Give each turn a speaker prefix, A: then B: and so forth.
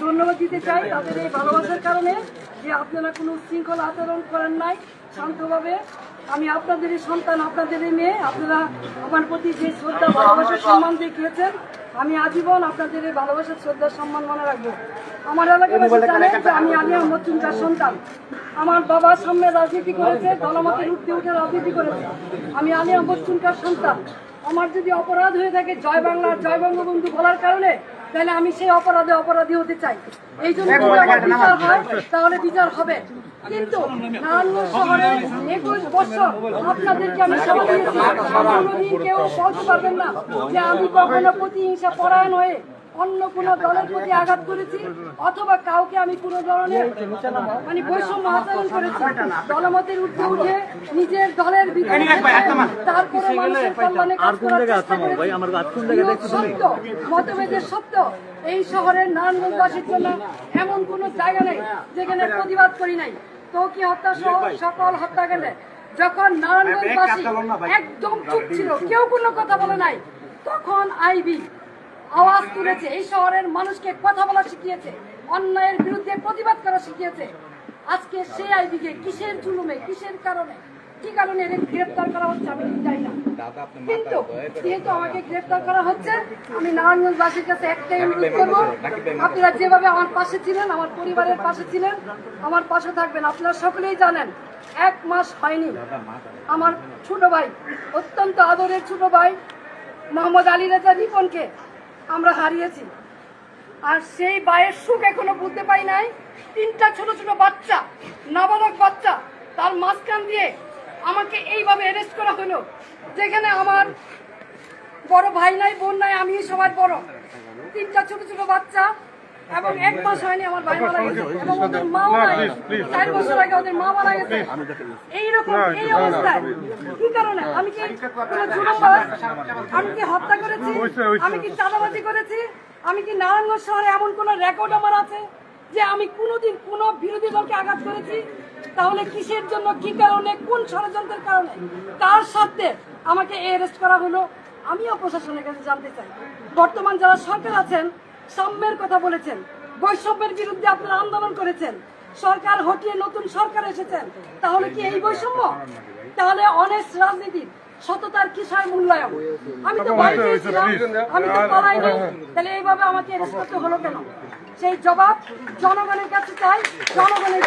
A: ধন্যবাদ দিতে চাই তাদের এই ভালোবাসার কারণে যে আপনারা কোনো শৃঙ্খলা আচরণ করেন নাই, শান্তভাবে। আমি আপনাদেরই সন্তান, আপনাদেরই মেয়ে, আপনারা আমার প্রতি যে শ্রদ্ধা ভালোবাসার সম্মান দেখিয়েছেন, আমি আজীবন আপনাদের এই ভালোবাসার শ্রদ্ধা সম্মান মনে রাখবো। আমার এলাকাবাসী জানেন যে আমি আলী আহমদ চুনকার সন্তান। আমার বাবা সামনে রাজনীতি করেছে, জনমতের ঊর্ধ্বে উঠে রাজনীতি করেছে। আমি আলী আহমদ চুনকার সন্তান। আমার যদি অপরাধ হয়ে থাকে জয় বাংলা, জয় বঙ্গবন্ধু বলার কারণে, তাহলে আমি সেই অপরাধী হতে চাই। এই জন্য যদি আমার বিচার হয় তাহলে বিচার হবে। কিন্তু নারায়ণগঞ্জ শহরে 21 বছর আপনাদেরকে আমি সেবা দিয়েছি। কোনোদিন কেউ বলতে পারবেন না যে আমি কখনো প্রতিহিংসা পরায়ণ হয়ে অন্য কোন দলের প্রতি আঘাত করেছি অথবা কাউকে আমি কোন ধরনের বৈষম্য আচরণ করেছি। দলমতের ঊর্ধ্বে উঠে নিজের দলের তারপরে মানুষের কল্যাণে কাজ করার চেষ্টা করেছি। সত্য মতভেদের সত্য এই শহরের নারায়ণগঞ্জবাসীর জন্য এমন কোন জায়গা নেই যেখানে প্রতিবাদ করি নাই। তৌকি হত্যা সহ সকল হত্যাকাণ্ডে যখন নারায়ণগঞ্জবাসী একদম চুপ ছিল, কেউ কোনো কথা বলে নাই, তখন আইবি আওয়াজ তুলেছে। এই শহরের মানুষকে কথা বলা শিখিয়েছে, অন্যায়ের বিরুদ্ধে প্রতিবাদ করা শিখিয়েছে। আজকে সেই আইবিকে কিসের জুলুমে, কিসের কারণে, কি কারণে এদের গ্রেফতার করা হচ্ছে আমি জানি না। কিন্তু যেহেতু আমাকে গ্রেফতার করা হচ্ছে, আমি নারায়ণগঞ্জবাসীর কাছে একটাই অনুরোধ করবো, আপনারা যেভাবে আমার পাশে ছিলেন, আমার পরিবারের পাশে ছিলেন, আমার পাশে থাকবেন। আপনারা সকলেই জানেন 1 মাস হয়নি আমার ছোট ভাই, অত্যন্ত আদরের ছোট ভাই মোহাম্মদ আলী রেজা রিপনকে আমরা হারিয়েছি। আর সেই ভাইয়ের সুখ এখনো বুঝতে পাই নাই। 3টা ছোট ছোট বাচ্চা, নাবালক বাচ্চা, তার মাঝখান দিয়ে আমাকে এইভাবে অ্যারেস্ট করা হলো, যেখানে আমার বড় ভাই নাই, বোন নাই, আমি সবার বড়। 3টা ছোট ছোট বাচ্চা এবং 1 মাস হয়নি আমার ভাই মারা গেছে এবং ওদের মাও নাই। 4 বছর আগে ওদের মা মারা গেছে। এইরকম এই অবস্থায় কি কারণে? আমি কি কোনো জুলুমবাজ? আমি কি হত্যা করেছি? আমি কি চাঁদাবাজি করেছি? আমি কি নারায়ণগঞ্জ শহরে এমন কোন রেকর্ড আমার আছে যে আমি কোনোদিন কোনো বিরোধী দলকে আঘাত করেছি? তাহলে কিসের জন্য, কি কারণে, কোন ষড়যন্ত্রের কারণে, কার সাথে আমাকে অ্যারেস্ট করা হলো? আমিও প্রশাসনের কাছে জানতে চাই। বর্তমান যারা সরকার আছেন, সাম্যের কথা বলেছেন, বৈষম্যের বিরুদ্ধে আপনারা আন্দোলন করেছেন, সরকার হটিয়ে নতুন সরকার এসেছেন, তাহলে কি এই বৈষম্য? তাহলে অনেস্ট রাজনীতির সততার কিসের মূল্যায়ন? আমি তো বাড়িতে ছিলাম, আমি তো পালাইনি, তাহলে এইভাবে আমাকে অ্যারেস্ট করতে হলো কেন? সেই জবাব জনগণের কাছে চাই। জনগণের